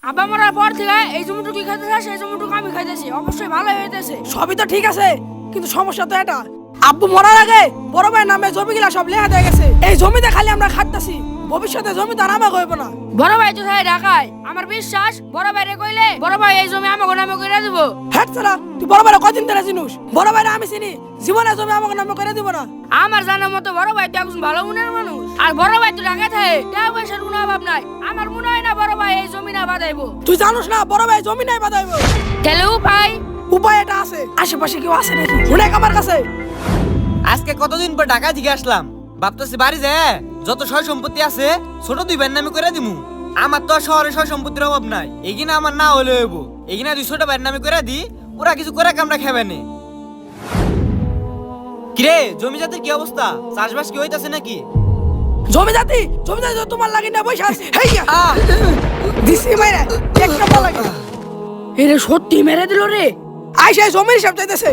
আব্বা মরার পর থেকে এই জমিটুকু তুই খাইতেছিস, সেই জমিটুকু আমি খাইতেছি, অবশ্যই ভালো হইতেছে। সবই তো ঠিক আছে, কিন্তু সমস্যা তো এটা, আব্বু মরার আগে বড় ভাইয়ের নামে জমিগুলা সব লেখা দিয়ে গেছে। এই জমিতে খালি আমরা খাটতাছি, ভবিষ্যতে জমি তার আমাকে হইব না। বড় ভাই তো তাই ঢাকায়, আমার বিশ্বাস বড় ভাইরে কইলে বড় ভাই এই জমি আমাকে নামে করে দিব। হ্যাট ছাড়া তুই বড় ভাইরা কদিন ধরে চিনুস? বড় ভাইরা আমি চিনি, জীবনে জমি আমাকে নামে করে দিব না। আমার জানার মতো বড় ভাই তো একজন ভালো মনের মানুষ, আর বড় ভাই তো ঢাকায় থাকে, টাকা পয়সার কোনো অভাব নাই। আমার মনে হয় না বড় ভাই এই জমি না বাদাইবো। তুই জানোস না বড় ভাই জমি নাই বাদাইব? তাহলে উপায় উপায় এটা আছে, আশেপাশে কেউ আছে নাকি শুনে আমার কাছে। আজকে কতদিন পর ঢাকা থেকে আসলাম, ভাবতেছি বাড়ি যে যত সয় সম্পত্তি আছে ছোট দুই ভাইয়ের নামে করে দিমু। আমার তো আর শহরে সয় সম্পত্তির অভাব নাই, এগিনা আমার না হলে হইব। এগিনা দুই ছোট ভাইয়ের নামে করে দি, ওরা কিছু করে কামড়া খাবে নে। কিরে জমি জাতির কি অবস্থা? চাষবাস কি হইতাছে নাকি? জমি জাতি তো তোমার লাগি না বসে আছে। হেইয়া দিছি মাইরা একটা বল লাগে। এটা সত্যি মেরে দিল রে। আইসা জমির হিসাব চাইতেছে।